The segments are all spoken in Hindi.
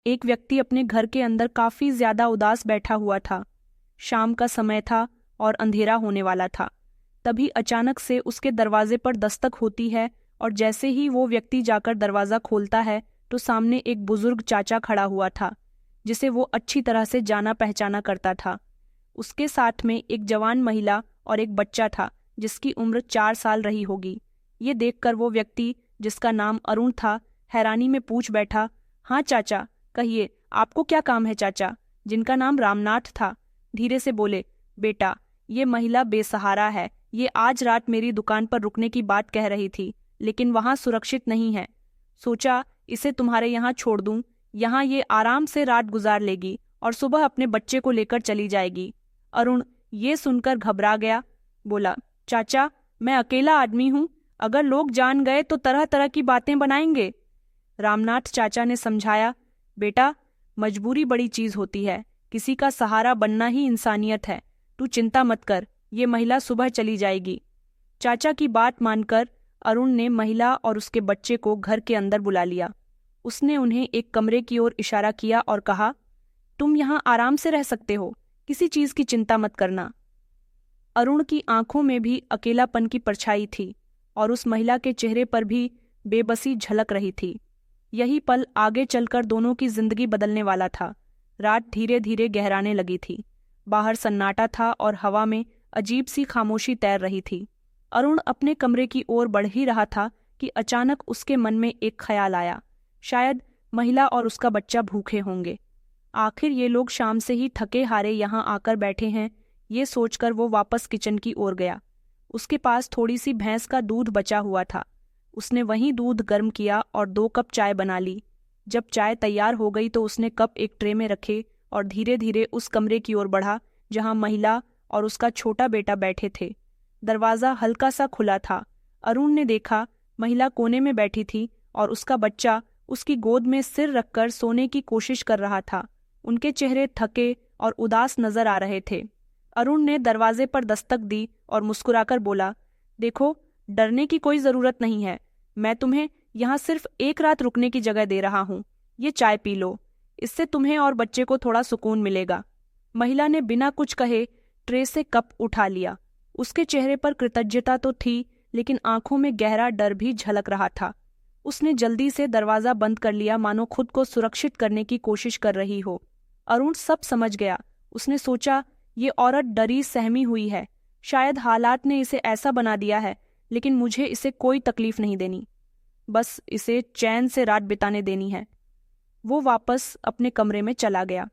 एक व्यक्ति अपने घर के अंदर काफी ज्यादा उदास बैठा हुआ था। शाम का समय था और अंधेरा होने वाला था। तभी अचानक से उसके दरवाजे पर दस्तक होती है और जैसे ही वो व्यक्ति जाकर दरवाजा खोलता है तो सामने एक बुजुर्ग चाचा खड़ा हुआ था, जिसे वो अच्छी तरह से जाना पहचाना करता था। उसके साथ में एक जवान महिला और एक बच्चा था, जिसकी उम्र 4 साल रही होगी। ये देखकर वो व्यक्ति, जिसका नाम अरुण था, हैरानी में पूछ बैठा, हाँ चाचा, कहिए आपको क्या काम है। चाचा, जिनका नाम रामनाथ था, धीरे से बोले, बेटा, ये महिला बेसहारा है। ये आज रात मेरी दुकान पर रुकने की बात कह रही थी, लेकिन वहां सुरक्षित नहीं है। सोचा इसे तुम्हारे यहाँ छोड़ दूं। यहाँ ये आराम से रात गुजार लेगी और सुबह अपने बच्चे को लेकर चली जाएगी। अरुण ये सुनकर घबरा गया। बोला, चाचा, मैं अकेला आदमी हूँ। अगर लोग जान गए तो तरह तरह की बातें बनाएंगे। रामनाथ चाचा ने समझाया, बेटा, मजबूरी बड़ी चीज होती है। किसी का सहारा बनना ही इंसानियत है। तू चिंता मत कर, ये महिला सुबह चली जाएगी। चाचा की बात मानकर अरुण ने महिला और उसके बच्चे को घर के अंदर बुला लिया। उसने उन्हें एक कमरे की ओर इशारा किया और कहा, तुम यहाँ आराम से रह सकते हो, किसी चीज की चिंता मत करना। अरुण की आंखों में भी अकेलापन की परछाई थी और उस महिला के चेहरे पर भी बेबसी झलक रही थी। यही पल आगे चलकर दोनों की जिंदगी बदलने वाला था। रात धीरे धीरे गहराने लगी थी। बाहर सन्नाटा था और हवा में अजीब सी खामोशी तैर रही थी। अरुण अपने कमरे की ओर बढ़ ही रहा था कि अचानक उसके मन में एक ख्याल आया, शायद महिला और उसका बच्चा भूखे होंगे। आखिर ये लोग शाम से ही थके हारे यहाँ आकर बैठे हैं। ये सोचकर वो वापस किचन की ओर गया। उसके पास थोड़ी सी भैंस का दूध बचा हुआ था। उसने वहीं दूध गर्म किया और 2 कप चाय बना ली। जब चाय तैयार हो गई तो उसने कप एक ट्रे में रखे और धीरे धीरे उस कमरे की ओर बढ़ा जहां महिला और उसका छोटा बेटा बैठे थे। दरवाजा हल्का सा खुला था। अरुण ने देखा, महिला कोने में बैठी थी और उसका बच्चा उसकी गोद में सिर रखकर सोने की कोशिश कर रहा था। उनके चेहरे थके और उदास नजर आ रहे थे। अरुण ने दरवाजे पर दस्तक दी और मुस्कुराकर बोला, देखो, डरने की कोई जरूरत नहीं है। मैं तुम्हें यहाँ सिर्फ एक रात रुकने की जगह दे रहा हूँ। ये चाय पी लो, इससे तुम्हें और बच्चे को थोड़ा सुकून मिलेगा। महिला ने बिना कुछ कहे ट्रे से कप उठा लिया। उसके चेहरे पर कृतज्ञता तो थी, लेकिन आंखों में गहरा डर भी झलक रहा था। उसने जल्दी से दरवाजा बंद कर लिया, मानो खुद को सुरक्षित करने की कोशिश कर रही हो। अरुण सब समझ गया। उसने सोचा, ये औरत डरी सहमी हुई है। शायद हालात ने इसे ऐसा बना दिया है, लेकिन मुझे इसे कोई तकलीफ नहीं देनी। बस इसे चैन से रात बिताने देनी है। वो वापस अपने कमरे में चला गया।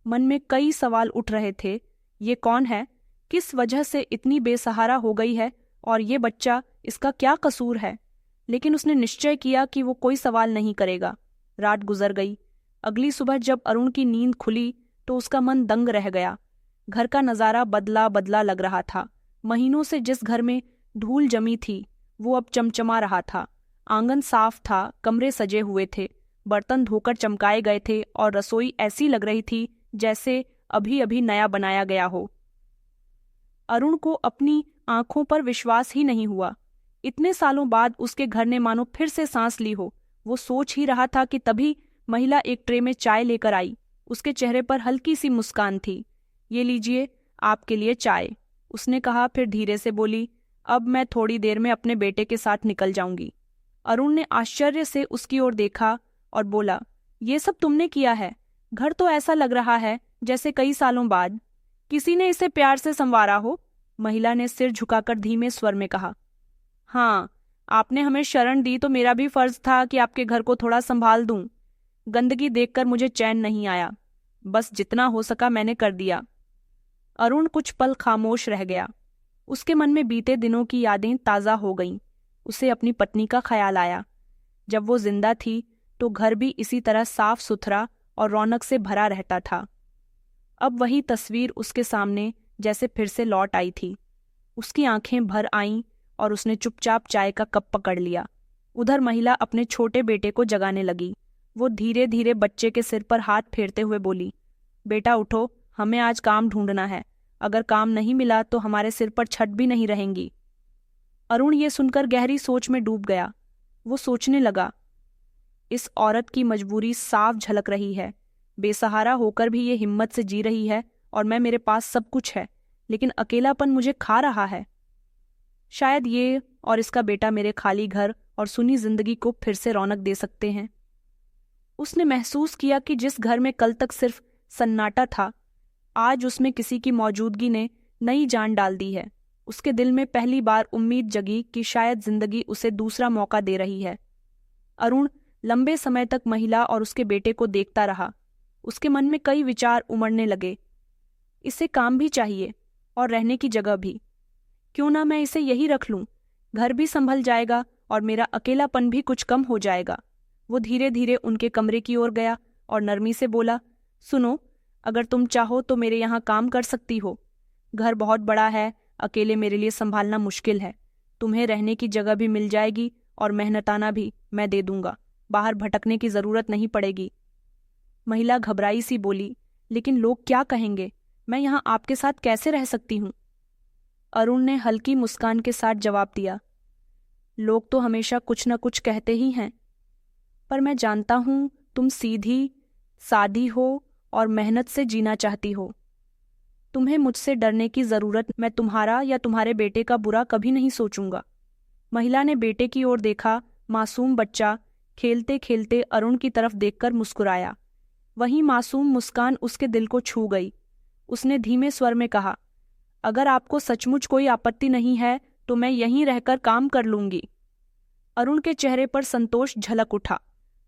मन में कई सवाल उठ रहे थे। ये कौन है? किस वजह से इतनी बेसहारा हो गई है? और ये बच्चा, इसका क्या कसूर है? लेकिन उसने निश्चय किया कि वो कोई सवाल नहीं करेगा। रात गुजर गई। अगली सुबह जब अरुण की नींद खुली तो उसका मन दंग रह गया। घर का नज़ारा बदला बदला लग रहा था। महीनों से जिस घर में धूल जमी थी वो अब चमचमा रहा था। आंगन साफ था, कमरे सजे हुए थे, बर्तन धोकर चमकाए गए थे और रसोई ऐसी लग रही थी जैसे अभी अभी नया बनाया गया हो। अरुण को अपनी आंखों पर विश्वास ही नहीं हुआ। इतने सालों बाद उसके घर ने मानो फिर से सांस ली हो। वो सोच ही रहा था कि तभी महिला एक ट्रे में चाय लेकर आई। उसके चेहरे पर हल्की सी मुस्कान थी। ये लीजिए, आपके लिए चाय, उसने कहा, फिर धीरे से बोली, अब मैं थोड़ी देर में अपने बेटे के साथ निकल जाऊंगी। अरुण ने आश्चर्य से उसकी ओर देखा और बोला, ये सब तुमने किया है? घर तो ऐसा लग रहा है जैसे कई सालों बाद किसी ने इसे प्यार से संवारा हो। महिला ने सिर झुकाकर धीमे स्वर में कहा, हाँ, आपने हमें शरण दी तो मेरा भी फर्ज था कि आपके घर को थोड़ा संभाल दूं। गंदगी देखकर मुझे चैन नहीं आया। बस जितना हो सका मैंने कर दिया। अरुण कुछ पल खामोश रह गया। उसके मन में बीते दिनों की यादें ताज़ा हो गईं। उसे अपनी पत्नी का ख्याल आया। जब वो जिंदा थी तो घर भी इसी तरह साफ सुथरा और रौनक से भरा रहता था। अब वही तस्वीर उसके सामने जैसे फिर से लौट आई थी। उसकी आंखें भर आईं और उसने चुपचाप चाय का कप पकड़ लिया। उधर महिला अपने छोटे बेटे को जगाने लगी। वो धीरे धीरे बच्चे के सिर पर हाथ फेरते हुए बोली, बेटा उठो, हमें आज काम ढूंढना है। अगर काम नहीं मिला तो हमारे सिर पर छत भी नहीं रहेंगी। अरुण ये सुनकर गहरी सोच में डूब गया। वो सोचने लगा, इस औरत की मजबूरी साफ झलक रही है। बेसहारा होकर भी ये हिम्मत से जी रही है, और मेरे पास सब कुछ है, लेकिन अकेलापन मुझे खा रहा है। शायद ये और इसका बेटा मेरे खाली घर और सुनी जिंदगी को फिर से रौनक दे सकते हैं। उसने महसूस किया कि जिस घर में कल तक सिर्फ सन्नाटा था, आज उसमें किसी की मौजूदगी ने नई जान डाल दी है। उसके दिल में पहली बार उम्मीद जगी कि शायद जिंदगी उसे दूसरा मौका दे रही है। अरुण लंबे समय तक महिला और उसके बेटे को देखता रहा। उसके मन में कई विचार उमड़ने लगे। इसे काम भी चाहिए और रहने की जगह भी। क्यों ना मैं इसे यही रख लूं, घर भी संभल जाएगा और मेरा अकेलापन भी कुछ कम हो जाएगा। वो धीरे धीरे उनके कमरे की ओर गया और नरमी से बोला, सुनो, अगर तुम चाहो तो मेरे यहाँ काम कर सकती हो। घर बहुत बड़ा है, अकेले मेरे लिए संभालना मुश्किल है। तुम्हें रहने की जगह भी मिल जाएगी और मेहनताना भी मैं दे दूंगा। बाहर भटकने की जरूरत नहीं पड़ेगी। महिला घबराई सी बोली, लेकिन लोग क्या कहेंगे? मैं यहाँ आपके साथ कैसे रह सकती हूँ? अरुण ने हल्की मुस्कान के साथ जवाब दिया, लोग तो हमेशा कुछ न कुछ कहते ही हैं, पर मैं जानता हूँ तुम सीधी सादी हो और मेहनत से जीना चाहती हो। तुम्हें मुझसे डरने की जरूरत, मैं तुम्हारा या तुम्हारे बेटे का बुरा कभी नहीं सोचूंगा। महिला ने बेटे की ओर देखा। मासूम बच्चा खेलते खेलते अरुण की तरफ देखकर मुस्कुराया। वही मासूम मुस्कान उसके दिल को छू गई। उसने धीमे स्वर में कहा, अगर आपको सचमुच कोई आपत्ति नहीं है तो मैं यहीं रहकर काम कर लूंगी। अरुण के चेहरे पर संतोष झलक उठा।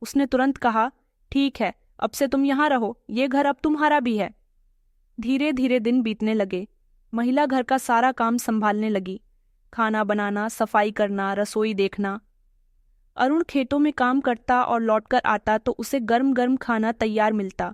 उसने तुरंत कहा, ठीक है, अब से तुम यहाँ रहो, ये घर अब तुम्हारा भी है। धीरे धीरे दिन बीतने लगे। महिला घर का सारा काम संभालने लगी, खाना बनाना, सफाई करना, रसोई देखना। अरुण खेतों में काम करता और लौटकर आता तो उसे गर्म गर्म खाना तैयार मिलता।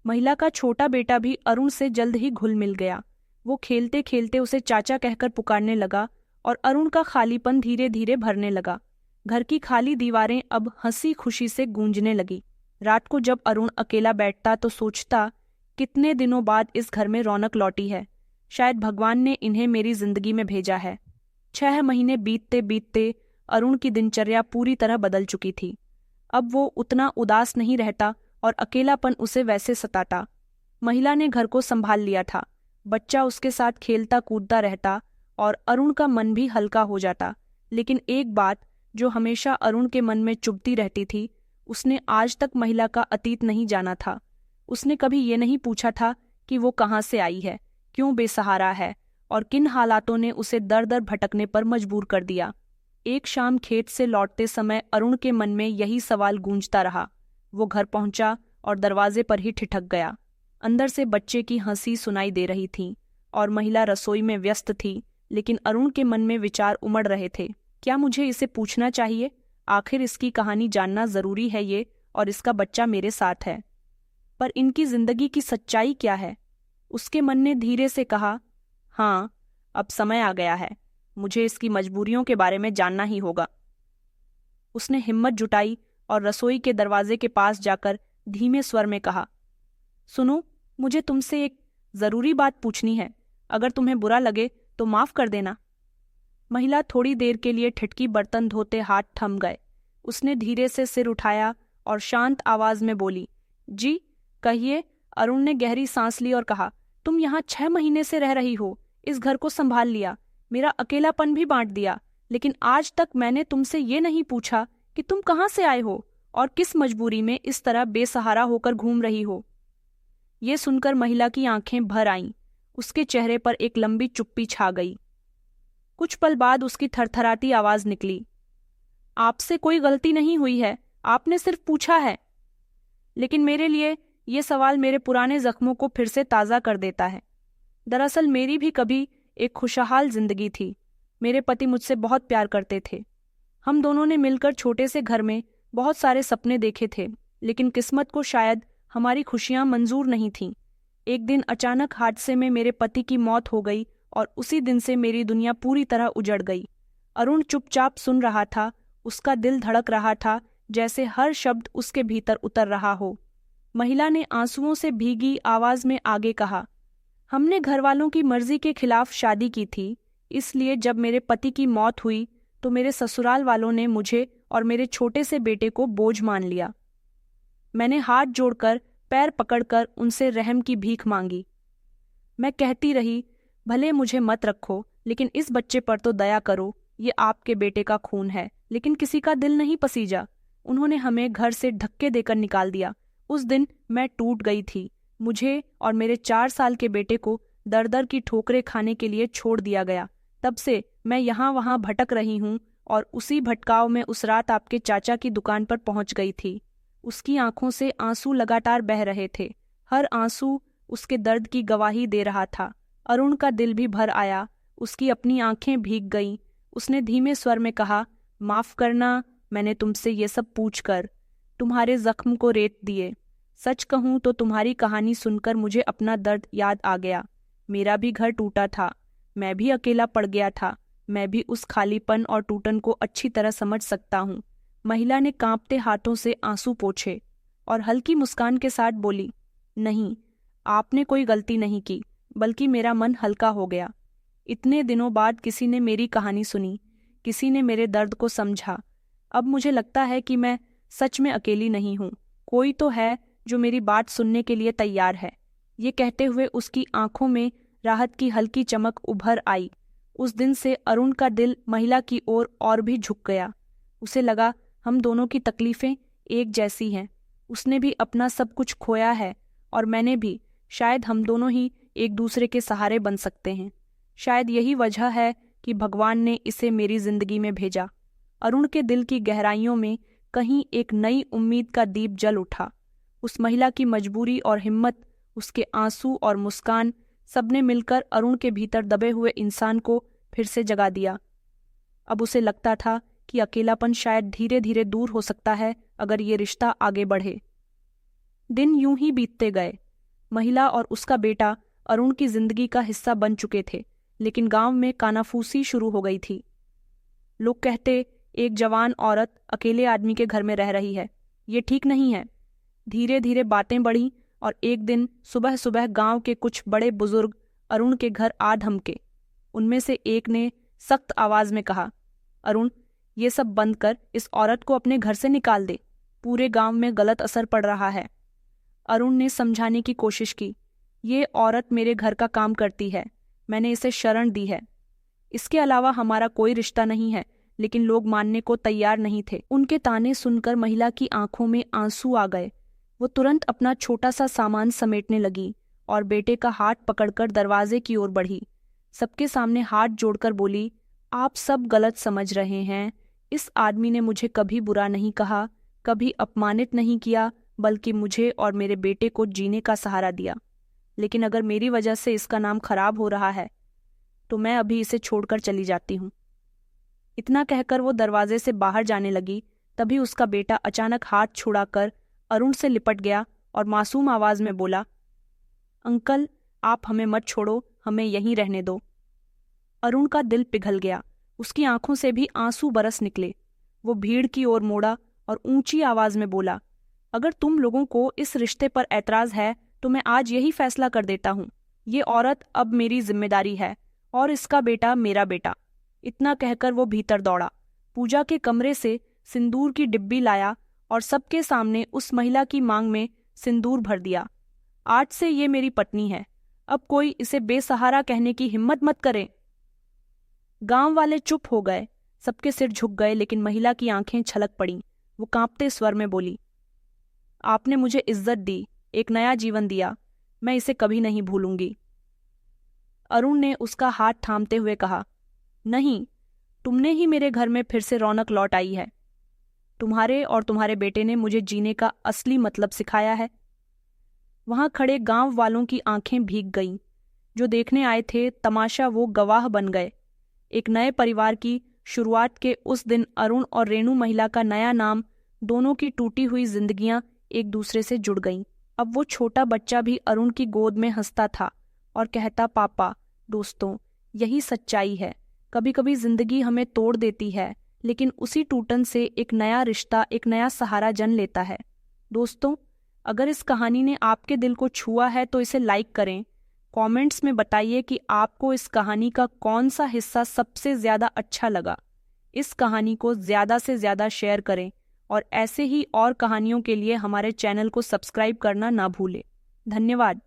महिला का छोटा बेटा भी अरुण से जल्द ही घुल मिल गया। वो खेलते खेलते उसे चाचा कहकर पुकारने लगा और अरुण का खालीपन धीरे धीरे भरने लगा। घर की खाली दीवारें अब हंसी खुशी से गूंजने लगी। रात को जब अरुण अकेला बैठता तो सोचता, कितने दिनों बाद इस घर में रौनक लौटी है। शायद भगवान ने इन्हें मेरी जिंदगी में भेजा है। 6 महीने बीतते बीतते अरुण की दिनचर्या पूरी तरह बदल चुकी थी। अब वो उतना उदास नहीं रहता और अकेलापन उसे वैसे सताता। महिला ने घर को संभाल लिया था। बच्चा उसके साथ खेलता कूदता रहता और अरुण का मन भी हल्का हो जाता। लेकिन एक बात जो हमेशा अरुण के मन में चुभती रहती थी, उसने आज तक महिला का अतीत नहीं जाना था। उसने कभी ये नहीं पूछा था कि वो कहाँ से आई है, क्यों बेसहारा है और किन हालातों ने उसे दर दर भटकने पर मजबूर कर दिया। एक शाम खेत से लौटते समय अरुण के मन में यही सवाल गूंजता रहा। वो घर पहुंचा और दरवाजे पर ही ठिठक गया। अंदर से बच्चे की हंसी सुनाई दे रही थी और महिला रसोई में व्यस्त थी, लेकिन अरुण के मन में विचार उमड़ रहे थे। क्या मुझे इसे पूछना चाहिए? आखिर इसकी कहानी जानना जरूरी है ये, और इसका बच्चा मेरे साथ है। पर इनकी जिंदगी की सच्चाई क्या है? उसके मन ने धीरे से कहा, हाँ, अब समय आ गया है, मुझे इसकी मजबूरियों के बारे में जानना ही होगा। उसने हिम्मत जुटाई और रसोई के दरवाजे के पास जाकर धीमे स्वर में कहा, सुनो, मुझे तुमसे एक जरूरी बात पूछनी है। अगर तुम्हें बुरा लगे तो माफ कर देना। महिला थोड़ी देर के लिए ठिठकी बर्तन धोते हाथ थम गए। उसने धीरे से सिर उठाया और शांत आवाज में बोली, जी कहिए। अरुण ने गहरी सांस ली और कहा, तुम यहाँ 6 महीने से रह रही हो, इस घर को संभाल लिया, मेरा अकेलापन भी बांट दिया, लेकिन आज तक मैंने तुमसे ये नहीं पूछा कि तुम कहाँ से आए हो और किस मजबूरी में इस तरह बेसहारा होकर घूम रही हो। ये सुनकर महिला की आंखें भर आईं। उसके चेहरे पर एक लंबी चुप्पी छा गई। कुछ पल बाद उसकी थरथराती आवाज निकली, आपसे कोई गलती नहीं हुई है, आपने सिर्फ पूछा है। लेकिन मेरे लिए ये सवाल मेरे पुराने जख्मों को फिर से ताज़ा कर देता है। दरअसल मेरी भी कभी एक खुशहाल जिंदगी थी। मेरे पति मुझसे बहुत प्यार करते थे। हम दोनों ने मिलकर छोटे से घर में बहुत सारे सपने देखे थे, लेकिन किस्मत को शायद हमारी खुशियां मंजूर नहीं थीं। एक दिन अचानक हादसे में मेरे पति की मौत हो गई और उसी दिन से मेरी दुनिया पूरी तरह उजड़ गई। अरुण चुपचाप सुन रहा था। उसका दिल धड़क रहा था, जैसे हर शब्द उसके भीतर उतर रहा हो। महिला ने आंसुओं से भीगी आवाज में आगे कहा, हमने घरवालों की मर्जी के खिलाफ शादी की थी, इसलिए जब मेरे पति की मौत हुई तो मेरे ससुराल वालों ने मुझे और मेरे छोटे से बेटे को बोझ मान लिया। मैंने हाथ जोड़कर, पैर पकड़कर उनसे रहम की भीख मांगी। मैं कहती रही, भले मुझे मत रखो, लेकिन इस बच्चे पर तो दया करो। ये आपके बेटे का खून है। लेकिन किसी का दिल नहीं पसीजा। उन्होंने हमें घर से धक्के देकर निकाल दिया। उस दिन मैं टूट गई थी। मुझे और मेरे 4 साल के बेटे को दर दर की ठोकरें खाने के लिए छोड़ दिया गया। तब से मैं यहाँ वहाँ भटक रही हूँ और उसी भटकाव में उस रात आपके चाचा की दुकान पर पहुँच गई थी। उसकी आंखों से आंसू लगातार बह रहे थे। हर आंसू उसके दर्द की गवाही दे रहा था। अरुण का दिल भी भर आया। उसकी अपनी आंखें भीग गईं। उसने धीमे स्वर में कहा, माफ करना, मैंने तुमसे ये सब पूछकर तुम्हारे जख्म को रेत दिए। सच कहूं तो तुम्हारी कहानी सुनकर मुझे अपना दर्द याद आ गया। मेरा भी घर टूटा था। मैं भी अकेला पड़ गया था। मैं भी उस खालीपन और टूटन को अच्छी तरह समझ सकता हूँ। महिला ने कांपते हाथों से आंसू पोंछे और हल्की मुस्कान के साथ बोली, नहीं, आपने कोई गलती नहीं की, बल्कि मेरा मन हल्का हो गया। इतने दिनों बाद किसी ने मेरी कहानी सुनी, किसी ने मेरे दर्द को समझा। अब मुझे लगता है कि मैं सच में अकेली नहीं हूँ। कोई तो है जो मेरी बात सुनने के लिए तैयार है। ये कहते हुए उसकी आंखों में राहत की हल्की चमक उभर आई। उस दिन से अरुण का दिल महिला की ओर और भी झुक गया। उसे लगा हम दोनों की तकलीफें एक जैसी हैं। उसने भी अपना सब कुछ खोया है और मैंने भी। शायद हम दोनों ही एक दूसरे के सहारे बन सकते हैं। शायद यही वजह है कि भगवान ने इसे मेरी जिंदगी में भेजा। अरुण के दिल की गहराइयों में कहीं एक नई उम्मीद का दीप जल उठा। उस महिला की मजबूरी और हिम्मत, उसके आंसू और मुस्कान, सबने मिलकर अरुण के भीतर दबे हुए इंसान को फिर से जगा दिया। अब उसे लगता था कि अकेलापन शायद धीरे धीरे दूर हो सकता है अगर ये रिश्ता आगे बढ़े। दिन यूं ही बीतते गए। महिला और उसका बेटा अरुण की जिंदगी का हिस्सा बन चुके थे, लेकिन गांव में कानाफूसी शुरू हो गई थी। लोग कहते, एक जवान औरत अकेले आदमी के घर में रह रही है, ये ठीक नहीं है। धीरे धीरे बातें बढ़ीं और एक दिन सुबह सुबह गांव के कुछ बड़े बुजुर्ग अरुण के घर आ धमके। उनमें से एक ने सख्त आवाज में कहा, अरुण, ये सब बंद कर, इस औरत को अपने घर से निकाल दे। पूरे गांव में गलत असर पड़ रहा है। अरुण ने समझाने की कोशिश की, ये औरत मेरे घर का काम करती है, मैंने इसे शरण दी है। इसके अलावा हमारा कोई रिश्ता नहीं है। लेकिन लोग मानने को तैयार नहीं थे। उनके ताने सुनकर महिला की आंखों में आंसू आ गए। वो तुरंत अपना छोटा सा सामान समेटने लगी और बेटे का हाथ पकड़कर दरवाजे की ओर बढ़ी। सबके सामने हाथ जोड़कर बोली, आप सब गलत समझ रहे हैं। इस आदमी ने मुझे कभी बुरा नहीं कहा, कभी अपमानित नहीं किया, बल्कि मुझे और मेरे बेटे को जीने का सहारा दिया। लेकिन अगर मेरी वजह से इसका नाम खराब हो रहा है तो मैं अभी इसे छोड़कर चली जाती हूँ। इतना कहकर वो दरवाजे से बाहर जाने लगी। तभी उसका बेटा अचानक हाथ छुड़ाकर अरुण से लिपट गया और मासूम आवाज में बोला, अंकल, आप हमें मत छोड़ो, हमें यहीं रहने दो। अरुण का दिल पिघल गया। उसकी आंखों से भी आंसू बरस निकले। वो भीड़ की ओर मोड़ा और ऊंची आवाज में बोला, अगर तुम लोगों को इस रिश्ते पर ऐतराज है तो मैं आज यही फैसला कर देता हूँ। ये औरत अब मेरी जिम्मेदारी है और इसका बेटा मेरा बेटा। इतना कहकर वो भीतर दौड़ा, पूजा के कमरे से सिंदूर की डिब्बी लाया और सबके सामने उस महिला की मांग में सिंदूर भर दिया। आज से ये मेरी पत्नी है, अब कोई इसे बेसहारा कहने की हिम्मत मत करे। गांव वाले चुप हो गए, सबके सिर झुक गए, लेकिन महिला की आंखें छलक पड़ीं। वो कांपते स्वर में बोली, आपने मुझे इज्जत दी, एक नया जीवन दिया, मैं इसे कभी नहीं भूलूंगी। अरुण ने उसका हाथ थामते हुए कहा, नहीं, तुमने ही मेरे घर में फिर से रौनक लौट आई है। तुम्हारे और तुम्हारे बेटे ने मुझे जीने का असली मतलब सिखाया है। वहां खड़े गांव वालों की आंखें भीग गईं। जो देखने आए थे तमाशा वो गवाह बन गए। एक नए परिवार की शुरुआत के उस दिन अरुण और रेणु महिला का नया नाम, दोनों की टूटी हुई जिंदगियां एक दूसरे से जुड़ गईं। अब वो छोटा बच्चा भी अरुण की गोद में हंसता था और कहता, पापा, दोस्तों, यही सच्चाई है। कभी कभी जिंदगी हमें तोड़ देती है, लेकिन उसी टूटन से एक नया रिश्ता, एक नया सहारा जन लेता है। दोस्तों, अगर इस कहानी ने आपके दिल को छुआ है तो इसे लाइक करें। कमेंट्स में बताइए कि आपको इस कहानी का कौन सा हिस्सा सबसे ज्यादा अच्छा लगा। इस कहानी को ज़्यादा से ज़्यादा शेयर करें और ऐसे ही और कहानियों के लिए हमारे चैनल को सब्सक्राइब करना ना भूलें। धन्यवाद।